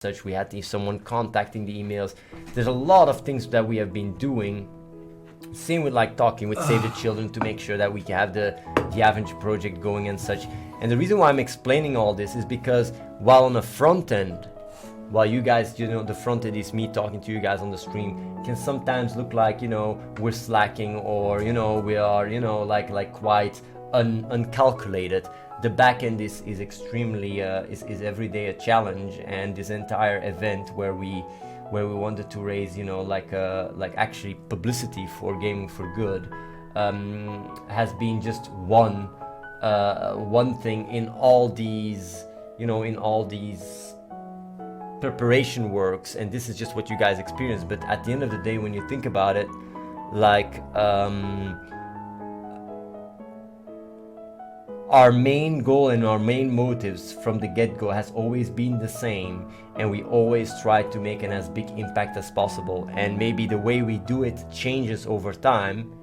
such. We had someone contacting the emails. There's a lot of things that we have been doing. Same with like talking with Save the Children to make sure that we can have the Aventure project going and such. And the reason why I'm explaining all this is because while on the front end, while you guys, the front end is me talking to you guys on the stream, can sometimes look like, we're slacking, or, we are, like quite uncalculated. The back end is extremely, is every day a challenge. And this entire event where we wanted to raise, like actually publicity for Gaming for Good, has been just one thing in all these, preparation works, and this is just what you guys experience. But at the end of the day, when you think about it, like our main goal and our main motives from the get-go has always been the same, and we always try to make an as big impact as possible. And maybe the way we do it changes over time,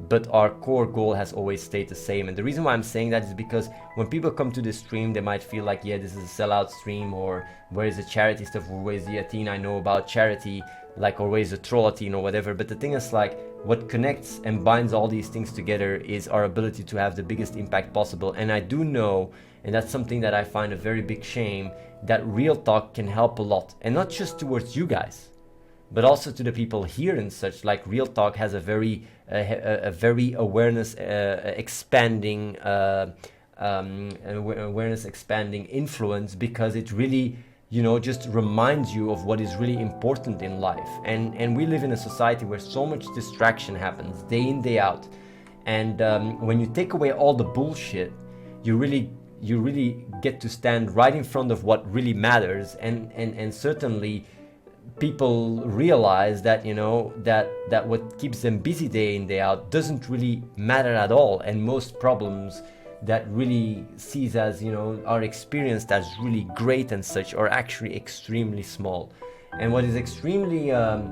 but our core goal has always stayed the same. And the reason why I'm saying that is because when people come to this stream, they might feel like, yeah, this is a sellout stream, or where is the charity stuff, or where is the Athene I know about charity, like, or where is the troll Athene or whatever. But the thing is, like, what connects and binds all these things together is our ability to have the biggest impact possible. And I do know, and that's something that I find a very big shame, that Real Talk can help a lot, and not just towards you guys, but also to the people here and such. Like, Real Talk has a very awareness expanding influence, because it really, just reminds you of what is really important in life. And we live in a society where so much distraction happens day in, day out. And when you take away all the bullshit, you really get to stand right in front of what really matters. And certainly people realize that, that what keeps them busy day in, day out doesn't really matter at all. And most problems that really sees as, are experienced as really great and such, are actually extremely small. And what is extremely a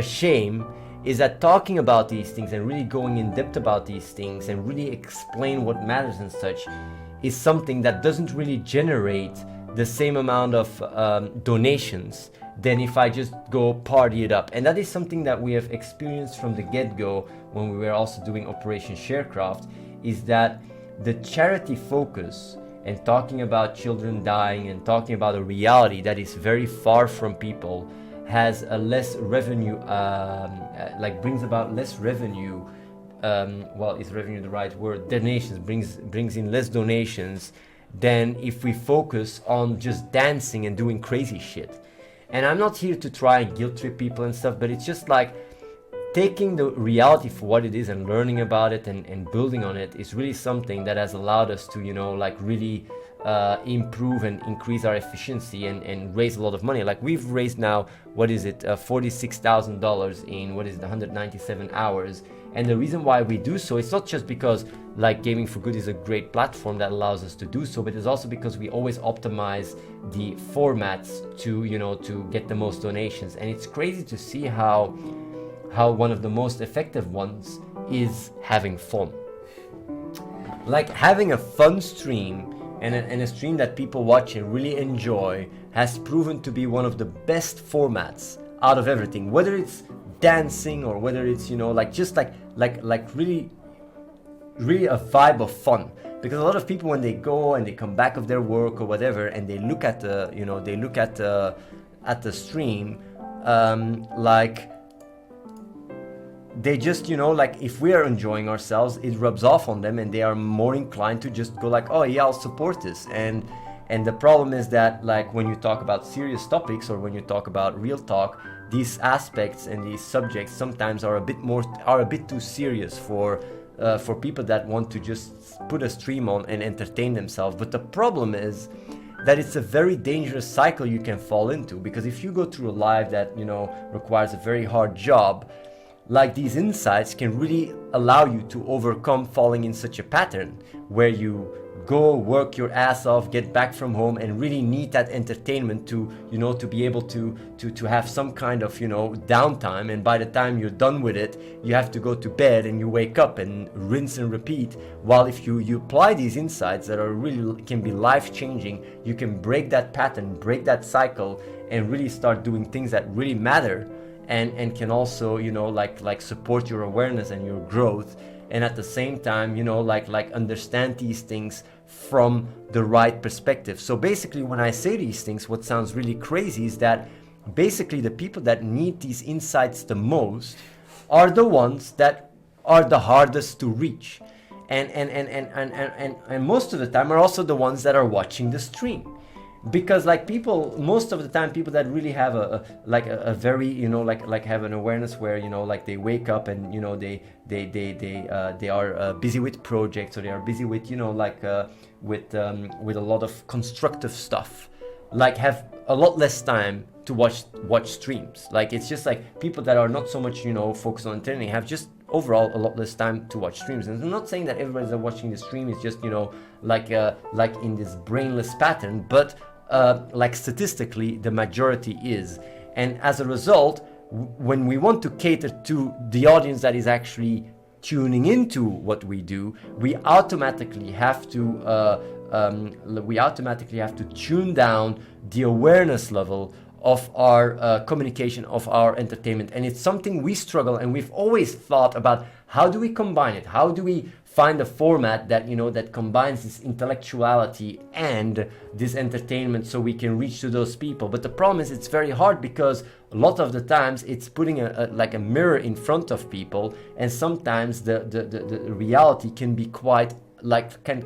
shame is that talking about these things and really going in depth about these things and really explain what matters and such is something that doesn't really generate the same amount of donations than if I just go party it up. And that is something that we have experienced from the get-go when we were also doing Operation Sharecraft, is that the charity focus and talking about children dying and talking about a reality that is very far from people has a less revenue, brings about less revenue. Is revenue the right word? Donations brings in less donations than if we focus on just dancing and doing crazy shit. And I'm not here to try and guilt trip people and stuff, but it's just like taking the reality for what it is and learning about it and building on it is really something that has allowed us to, really improve and increase our efficiency and raise a lot of money. Like, we've raised now, $46,000 in 197 hours. And the reason why we do so, it's not just because like Gaming for Good is a great platform that allows us to do so, but it's also because we always optimize the formats to, to get the most donations. And it's crazy to see how one of the most effective ones is having fun. Like, having a fun stream and a stream that people watch and really enjoy has proven to be one of the best formats out of everything, whether it's dancing or whether it's, just really a vibe of fun. Because a lot of people, when they go and they come back of their work or whatever, and they look at the, at the stream, they just, if we are enjoying ourselves, it rubs off on them, and they are more inclined to just go like, oh yeah, I'll support this. And the problem is that, like, when you talk about serious topics or when you talk about real talk, these aspects and these subjects sometimes are a bit too serious for people that want to just put a stream on and entertain themselves. But the problem is that it's a very dangerous cycle you can fall into, because if you go through a life that, requires a very hard job, like, these insights can really allow you to overcome falling in such a pattern where you go work your ass off, get back from home, and really need that entertainment to, you know, to be able to have some kind of, you know, downtime. And by the time you're done with it, you have to go to bed and you wake up and rinse and repeat. While if you apply these insights that are really can be life changing, you can break that pattern, break that cycle, and really start doing things that really matter, and can also, you know, like support your awareness and your growth. And at the same time, you know, like understand these things from the right perspective. So basically, when I say these things, what sounds really crazy is that basically the people that need these insights the most are the ones that are the hardest to reach, and most of the time are also the ones that are watching the stream. Because like people, most of the time, people that really have a very, you know, like have an awareness where, you know, like they wake up and, you know, they are busy with projects, or they are busy with, you know, like with a lot of constructive stuff, like have a lot less time to watch streams. Like it's just like people that are not so much, you know, focused on entertaining have just overall a lot less time to watch streams. And I'm not saying that everybody that's watching the stream is just, you know, like in this brainless pattern, but like statistically the majority is. And as a result, when we want to cater to the audience that is actually tuning into what we do, we automatically have to tune down the awareness level of our communication, of our entertainment. And it's something we struggle, and we've always thought about, how do we combine it? How do we find a format that, you know, that combines this intellectuality and this entertainment so we can reach to those people? But the problem is it's very hard, because a lot of the times it's putting like a mirror in front of people, and sometimes the reality can be quite like can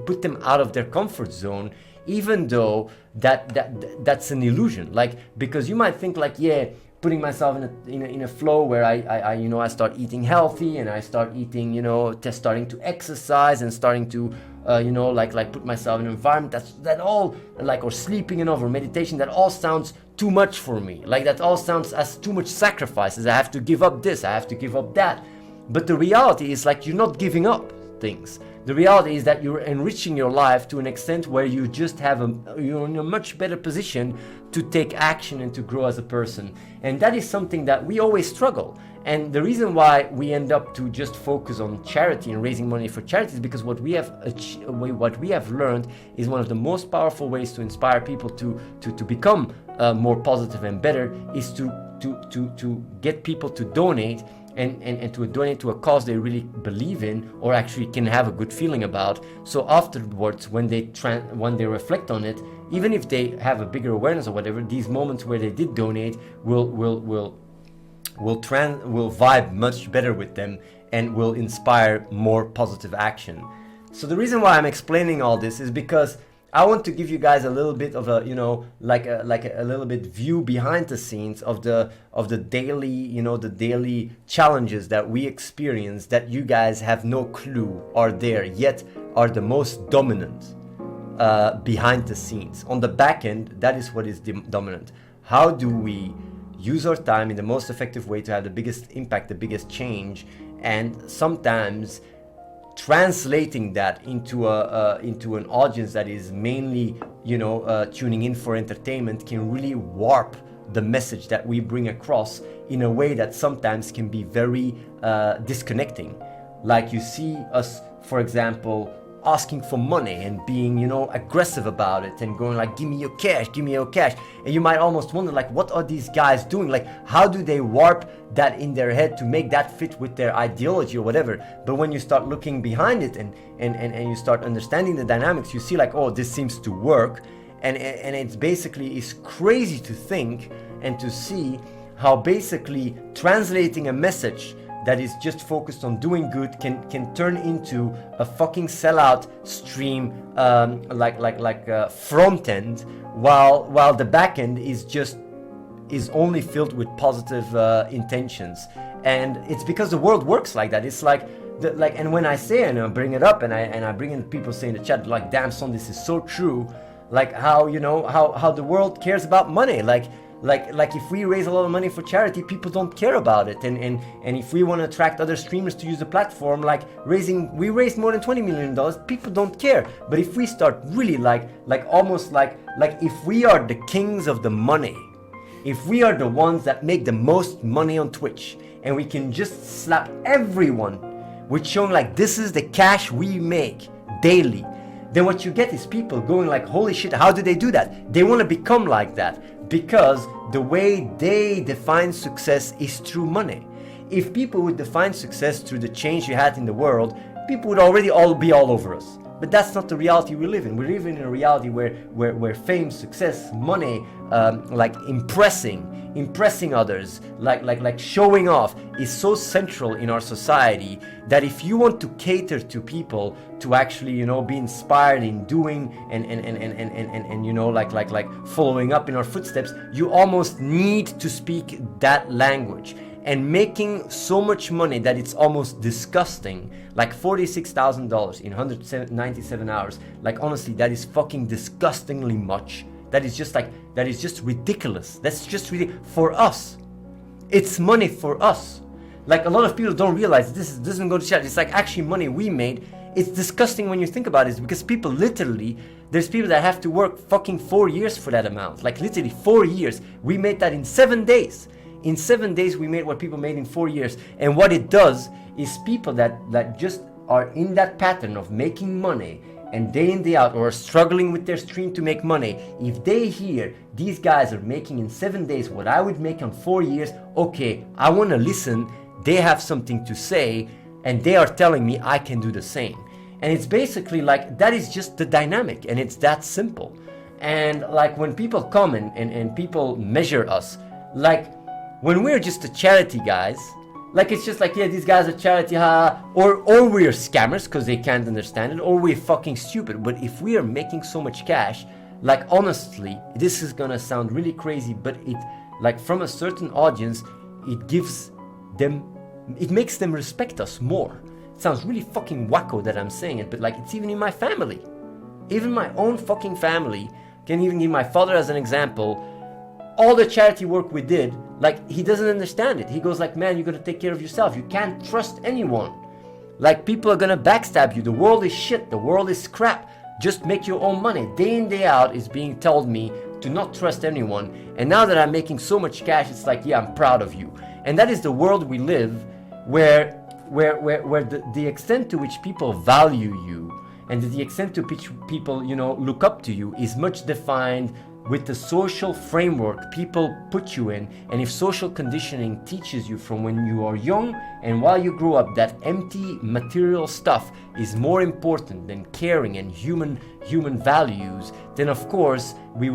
put them out of their comfort zone, even though that's an illusion. Like, because you might think like, yeah, putting myself in a flow where I you know, I start eating healthy, and I start eating, you know, just starting to exercise and starting to you know, like put myself in an environment that all like, or sleeping enough, or meditation, that all sounds too much for me. Like that all sounds as too much sacrifices. I have to give up this, I have to give up that. But the reality is like, you're not giving up things. The reality is that you're enriching your life to an extent where you just you're in a much better position to take action and to grow as a person. And that is something that we always struggle. And the reason why we end up to just focus on charity and raising money for charity is because what we have learned is one of the most powerful ways to inspire people to become more positive and better is to get people to donate, and to donate to a cause they really believe in, or actually can have a good feeling about. So afterwards, when they reflect on it, even if they have a bigger awareness or whatever, these moments where they did donate will vibe much better with them, and will inspire more positive action. So the reason why I'm explaining all this is because I want to give you guys a little bit of a, you know, like a little bit view behind the scenes of the daily, you know, the daily challenges that we experience, that you guys have no clue are there, yet are the most dominant behind the scenes. On the back end, that is what is dominant. How do we use our time in the most effective way to have the biggest impact, the biggest change? And sometimes translating that into an audience that is mainly, you know, tuning in for entertainment can really warp the message that we bring across in a way that sometimes can be very disconnecting. Like you see us, for example, asking for money and being, you know, aggressive about it and going like, give me your cash, give me your cash. And you might almost wonder, like, what are these guys doing? Like, how do they warp that in their head to make that fit with their ideology or whatever? But when you start looking behind it and you start understanding the dynamics, you see like, oh, this seems to work. And it's basically, it's crazy to think and to see how basically translating a message that is just focused on doing good can turn into a fucking sellout stream, like front end, while the back end is only filled with positive intentions. And it's because the world works like that. It's like and when I say and I bring it up and I bring in people saying in the chat like, damn son, this is so true. Like how, you know, how the world cares about money. Like like if we raise a lot of money for charity, people don't care about it. And if we want to attract other streamers to use the platform, like we raised more than $20 million, people don't care. But if we start really like almost like if we are the kings of the money, if we are the ones that make the most money on Twitch, and we can just slap everyone with showing like this is the cash we make daily, then what you get is people going like, holy shit, how do they do that? They want to become like that because the way they define success is through money. If people would define success through the change you had in the world, people would already all be all over us. But that's not the reality we live in. We live in a reality where fame, success, money, like impressing others, like showing off is so central in our society that if you want to cater to people to actually, you know, be inspired in doing and you know, like following up in our footsteps, you almost need to speak that language. And making so much money that it's almost disgusting, like $46,000 in 197 hours. Like honestly, that is fucking disgustingly much. That is just ridiculous. That's just really for us. It's money for us. Like a lot of people don't realize this doesn't go to charity. It's like actually money we made. It's disgusting when you think about it because people literally, there's people that have to work fucking 4 years for that amount. Like literally 4 years. We made that in 7 days. In 7 days, we made what people made in 4 years. And what it does is people that just are in that pattern of making money and day in, day out, or are struggling with their stream to make money, if they hear these guys are making in 7 days what I would make in 4 years, okay, I want to listen. They have something to say and they are telling me I can do the same. And it's basically like, that is just the dynamic and it's that simple. And like when people come and people measure us, like, when we're just a charity guys, like it's just like, yeah, these guys are charity, or we're scammers because they can't understand it, or we're fucking stupid. But if we are making so much cash, like honestly, this is gonna sound really crazy, but it, like from a certain audience, it makes them respect us more. It sounds really fucking wacko that I'm saying it, but like it's even in my family. Even my own fucking family, can even give my father as an example. All the charity work we did, like he doesn't understand it. He goes like, man, you gotta take care of yourself. You can't trust anyone. Like people are gonna backstab you. The world is shit. The world is crap. Just make your own money. Day in, day out is being told me to not trust anyone. And now that I'm making so much cash, it's like, yeah, I'm proud of you. And that is the world we live, where the extent to which people value you and the extent to which people, you know, look up to you is much defined with the social framework people put you in. And if social conditioning teaches you from when you are young and while you grow up that empty material stuff is more important than caring and human values, then of course we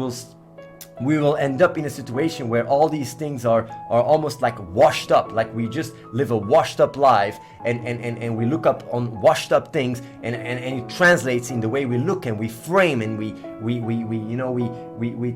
will end up in a situation where all these things are almost like washed up, like we just live a washed up life and we look up on washed up things and it translates in the way we look and we frame and we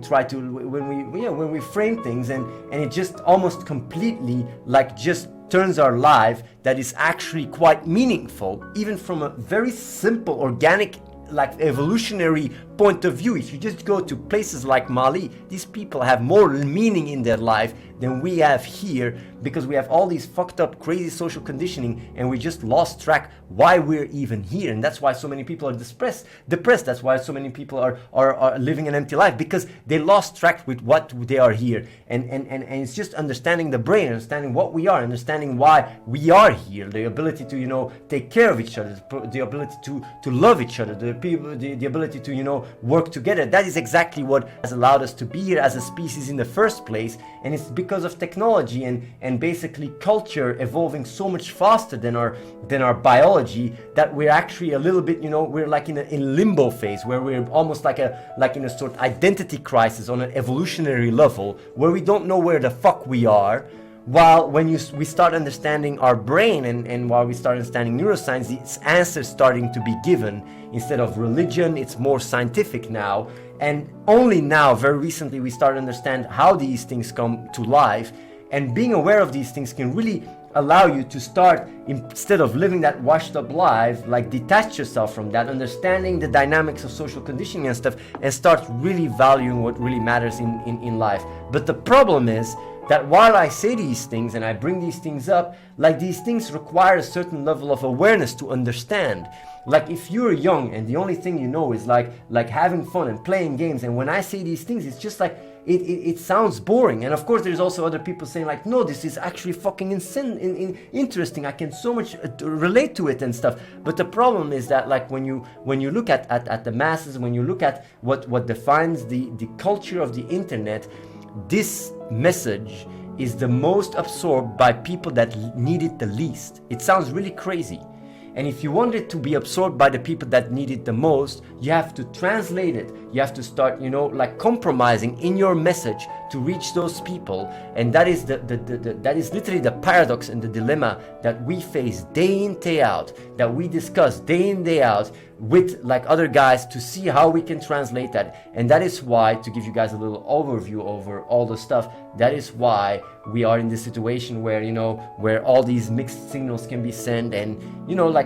try to when we frame things and it just almost completely like just turns our life that is actually quite meaningful, even from a very simple organic like evolutionary point of view. If you just go to places like Mali, these people have more meaning in their life than we have here because we have all these fucked up crazy social conditioning and we just lost track why we're even here. And that's why so many people are depressed. That's why so many people are living an empty life, because they lost track with what they are here. And it's just understanding the brain, understanding what we are, understanding why we are here, the ability to, you know, take care of each other, the ability to love each other, the ability to, you know, work together. That is exactly what has allowed us to be here as a species in the first place. And it's because of technology and basically culture evolving so much faster than our biology that we're actually a little bit, you know, we're like in limbo phase where we're almost like in a sort of identity crisis on an evolutionary level where we don't know where the fuck we are. While when we start understanding our brain and while we start understanding neuroscience, these answers starting to be given. Instead of religion, it's more scientific now. And only now, very recently, we start to understand how these things come to life. And being aware of these things can really allow you to start, instead of living that washed up life, like detach yourself from that, understanding the dynamics of social conditioning and stuff, and start really valuing what really matters in life. But the problem is that while I say these things and I bring these things up, like these things require a certain level of awareness to understand. Like if you're young and the only thing you know is like having fun and playing games, and when I say these things, it's just like it sounds boring. And of course there's also other people saying like, no, this is actually fucking interesting, I can so much relate to it and stuff. But the problem is that like when you look at the masses, when you look at what defines the culture of the internet, this message is the most absorbed by people that need it the least. It sounds really crazy. And if you want it to be absorbed by the people that need it the most, you have to translate it. You have to start, like compromising in your message to reach those people. And that is that is literally the paradox and the dilemma that we face day in, day out, that we discuss day in, day out with like other guys to see how we can translate that. And that is why, to give you guys a little overview over all the stuff, that is why we are in this situation where, where all these mixed signals can be sent, and,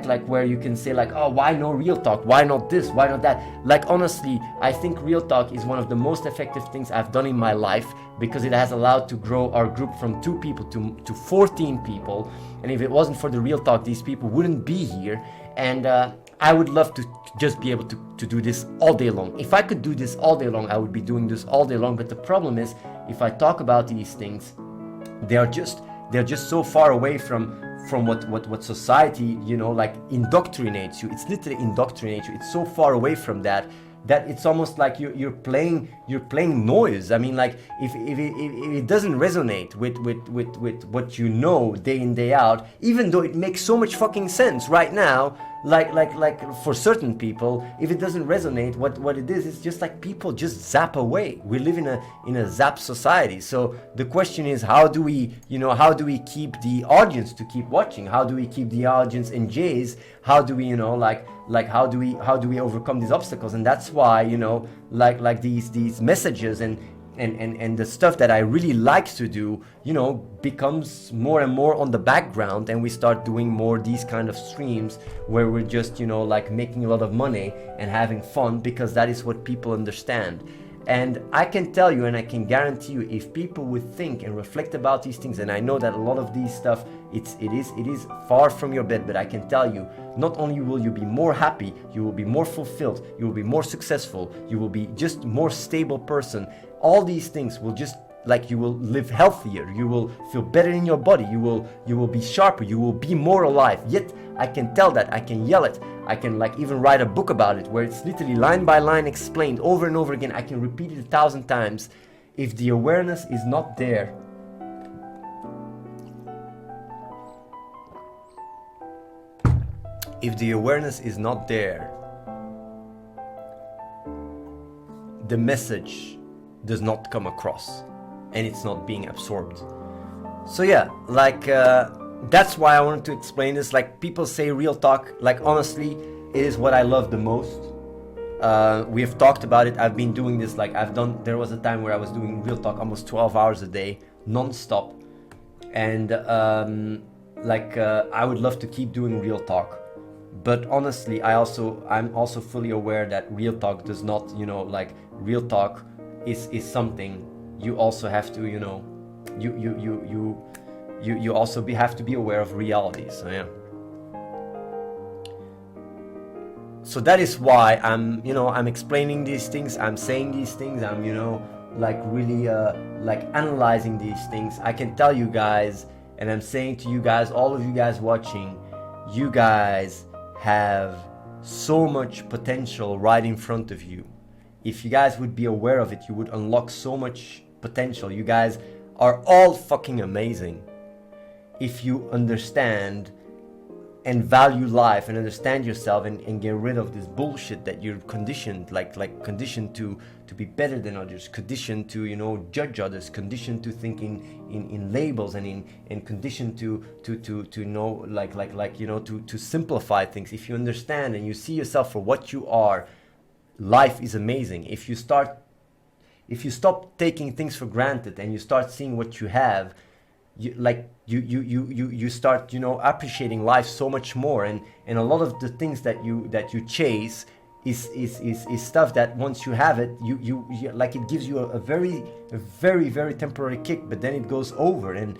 like where you can say like, oh, why no real talk? Why not this? Why not that? Like, honestly, I think real talk is one of the most effective things I've done in my life, because it has allowed to grow our group from 2 people to 14 people. And if it wasn't for the real talk, these people wouldn't be here. And I would love to just be able to do this all day long. If I could do this all day long, I would be doing this all day long. But the problem is, if I talk about these things, they're just so far away from what society, like indoctrinates you. It's literally indoctrinates you. It's so far away from that it's almost like you're playing noise. I mean, like if it doesn't resonate with what you know day in, day out, even though it makes so much fucking sense right now, like for certain people, if it doesn't resonate, what it is, it's just like people just zap away. We live in a zap society. So the question is, how do we keep the audience to keep watching? How do we keep the audience engaged? How do we, how do we overcome these obstacles? And that's why, like these messages and the stuff that I really like to do, becomes more and more on the background, and we start doing more these kind of streams where we're just, like making a lot of money and having fun, because that is what people understand. And I can tell you, and I can guarantee you, if people would think and reflect about these things, and I know that a lot of these stuff, it is far from your bed, but I can tell you, not only will you be more happy, you will be more fulfilled, you will be more successful, you will be just more stable person. All these things will just, like, you will live healthier, you will feel better in your body, you will be sharper, you will be more alive. Yet I can tell that, I can yell it, I can like even write a book about it where it's literally line by line explained over and over again. I can repeat it 1,000 times. If the awareness is not there, the message does not come across and it's not being absorbed. So yeah, like that's why I wanted to explain this. Like, people say real talk, like honestly, it is what I love the most. We have talked about it. I've been doing this, like there was a time where I was doing real talk almost 12 hours a day, non-stop. And I would love to keep doing real talk. But honestly, I'm also fully aware that real talk does not, like real talk is something you also have to, you also have to be aware of reality. So yeah. So that is why I'm explaining these things, I'm saying these things, I'm like really like analyzing these things. I can tell you guys, and I'm saying to you guys, all of you guys watching, you guys have so much potential right in front of you. If you guys would be aware of it, you would unlock so much potential. You guys are all fucking amazing. If you understand and value life and understand yourself and get rid of this bullshit that you're conditioned, like conditioned to be better than others, conditioned to judge others, conditioned to think in labels and conditioned to to simplify things. If you understand and you see yourself for what you are, life is amazing. If you stop taking things for granted and you start seeing what you have, you start, you know, appreciating life so much more, and a lot of the things that you chase is stuff that once you have it, you like, it gives you a very temporary kick, but then it goes over, and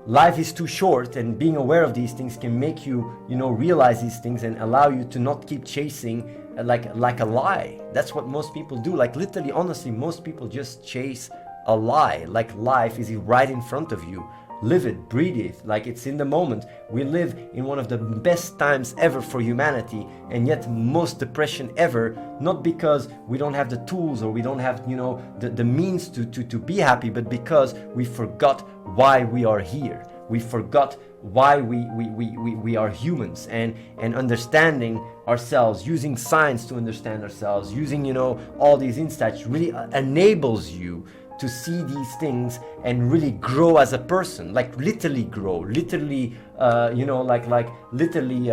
life is too short, and being aware of these things can make you, you know, realize these things and allow you to not keep chasing like a lie. That's what most people do. Like, literally, honestly, most people just chase a lie. Like, life is right in front of you. Live it, breathe it, like it's in the moment. We live in one of the best times ever for humanity, and yet most depression ever, not because we don't have the tools or we don't have, you know, the means to be happy, but because we forgot why we are here. We forgot why we are humans, and understanding ourselves, using science to understand ourselves, using, you know, all these insights really enables you to see these things and really grow as a person, like literally grow, literally, you know, like literally,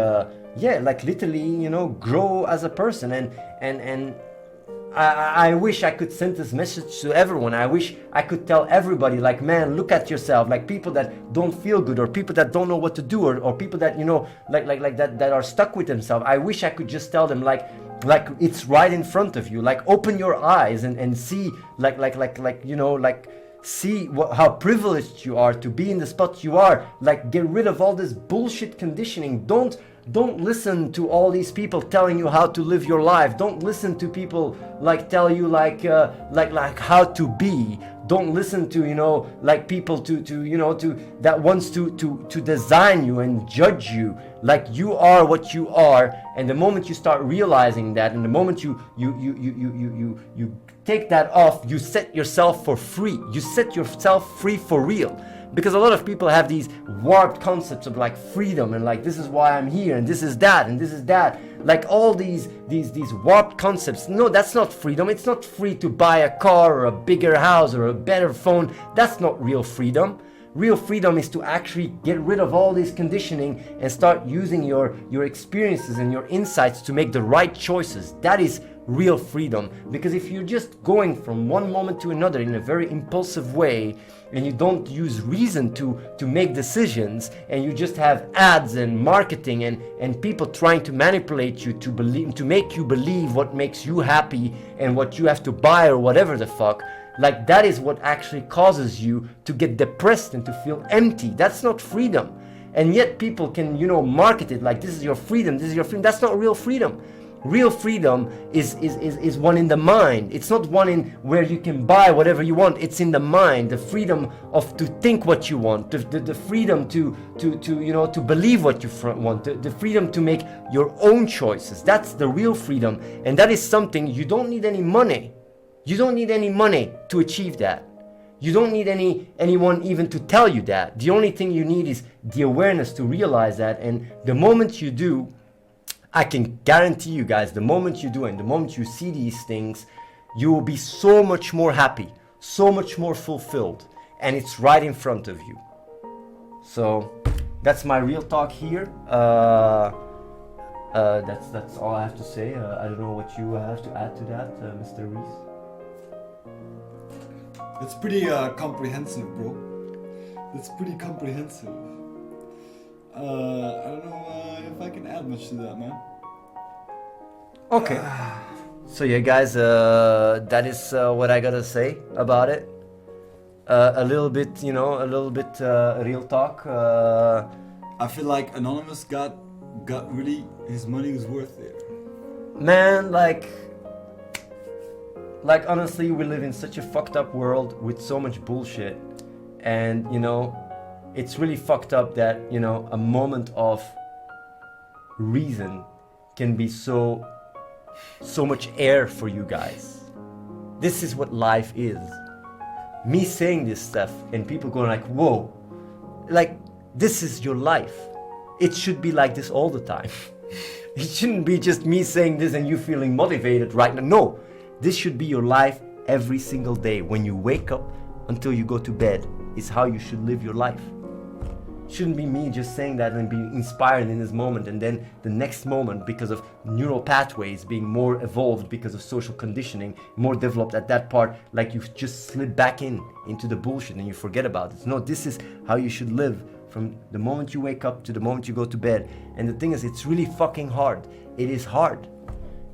like literally, you know, grow as a person. And I wish I could send this message to everyone. I wish I could tell everybody, like, man, look at yourself. Like, people that don't feel good, or people that don't know what to do, or people that, you know, like that are stuck with themselves. I wish I could just tell them, like it's right in front of you. Like, open your eyes and see, like you know, like, see how privileged you are to be in the spot you are. Like, get rid of all this bullshit conditioning. Don't listen to all these people telling you how to live your life. Don't listen to people like tell you like how to be. Don't listen to, you know, like people to you know, to that wants to design you and judge you. Like, you are what you are, and the moment you start realizing that, and the moment you take that off, you set yourself for free. You set yourself free for real. Because a lot of people have these warped concepts of like freedom, and like, this is why I'm here, and this is that, and this is that. Like, all these warped concepts. No, that's not freedom. It's not free to buy a car or a bigger house or a better phone. That's not real freedom. Real freedom is to actually get rid of all this conditioning and start using your experiences and your insights to make the right choices. That is real freedom. Because if you're just going from one moment to another in a very impulsive way, and you don't use reason to make decisions, and you just have ads and marketing and people trying to manipulate you to make you believe what makes you happy and what you have to buy or whatever the fuck, like, that is what actually causes you to get depressed and to feel empty. That's not freedom. And yet people can, you know, market it like, this is your freedom, this is your freedom. That's not real freedom. Real freedom is one in the mind. It's not one in where you can buy whatever you want. It's in the mind. The freedom of to think what you want. The freedom to you know, to believe what you want. The freedom to make your own choices. That's the real freedom. And that is something you don't need any money. You don't need any money to achieve that. You don't need anyone even to tell you that. The only thing you need is the awareness to realize that. And the moment you do, I can guarantee you guys, the moment you do and the moment you see these things, you will be so much more happy, so much more fulfilled, and it's right in front of you. So that's my real talk here. That's all I have to say. I don't know what you have to add to that, Mr. Reese. It's pretty comprehensive, bro. It's pretty comprehensive. I don't know if I can add much to that, man. Okay. So yeah, guys, that is what I gotta say about it. A little bit, you know, real talk. I feel like Anonymous got really, his money was worth it. Man, like honestly, we live in such a fucked up world with so much bullshit, and you know, it's really fucked up that, you know, a moment of reason can be so much air for you guys. This is what life is. Me saying this stuff and people going like, whoa, like, this is your life. It should be like this all the time. It shouldn't be just me saying this and you feeling motivated right now. No, this should be your life every single day. When you wake up until you go to bed is how you should live your life. shouldn't be me just saying that and being inspired in this moment, and then the next moment, because of neural pathways being more evolved, because of social conditioning more developed at that part, like you just slip back into the bullshit and you forget about it. No, this is how you should live from the moment you wake up to the moment you go to bed. And the thing is, it's really fucking hard. It is hard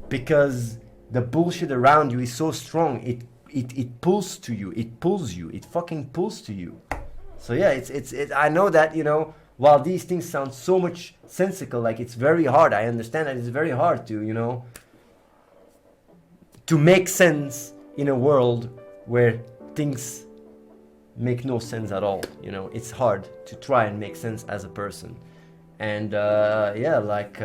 because the bullshit around you is so strong. It pulls to you. It pulls you. It fucking pulls to you. So yeah, it's I know that, you know, while these things sound so much sensical, like it's very hard. I understand that it's very hard to, you know, to make sense in a world where things make no sense at all. You know, it's hard to try and make sense as a person. And yeah, like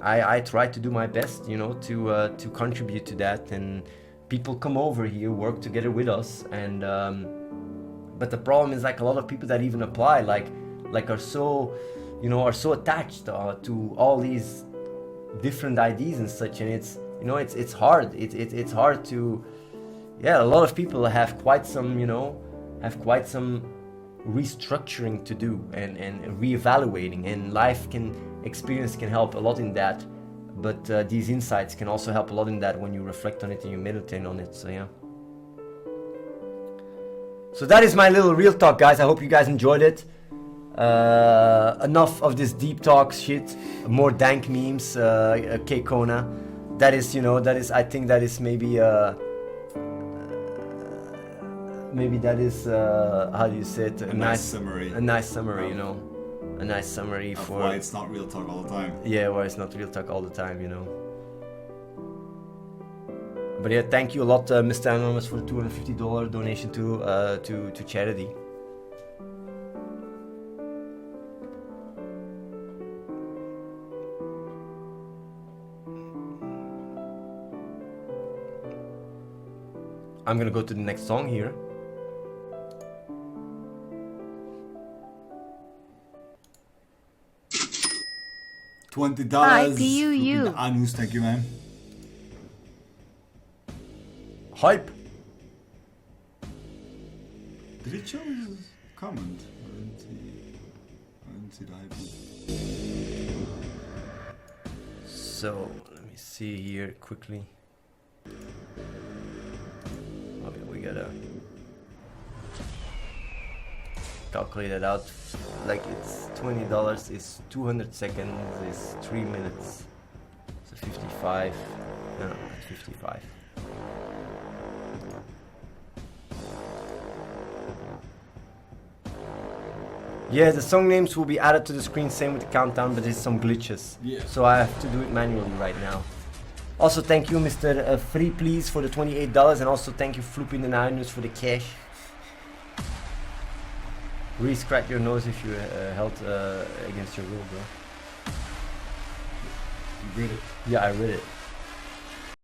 I try to do my best, you know, to contribute to that. And people come over here, work together with us, and but the problem is, like, a lot of people that even apply, like are so, you know, are so attached to all these different ideas and such, and it's, you know, it's hard. It's hard to, yeah. A lot of people have quite some, you know, restructuring to do and reevaluating, and experience can help a lot in that. But these insights can also help a lot in that when you reflect on it and you meditate on it. So yeah. So that is my little real talk, guys. I hope you guys enjoyed it. Enough of this deep talk shit. More dank memes. K-Kona. That is, you know, I think that is maybe that is how do you say it? A nice summary. A nice summary, you know. A nice summary of for why it's not real talk all the time. Yeah, why it's not real talk all the time, you know. But yeah, thank you a lot, Mr. Anonymous, for the $250 donation to charity. I'm gonna go to the next song here. $20. IPUU. Anus, thank you, man. Hype. Did it show his comment? I didn't see the hype. So let me see here quickly. Okay, we gotta calculate it out. Like, it's $20 is 200 seconds is 3 minutes. So 55. No, it's 55. Yeah, the song names will be added to the screen, same with the countdown, but there's some glitches. Yeah. So I have to do it manually right now. Also, thank you, Mr. Free Please, for the $28, and also thank you, Floopy the Niners, for the cash. Really scratch your nose if you held against your will, bro. You read it? Yeah, I read it.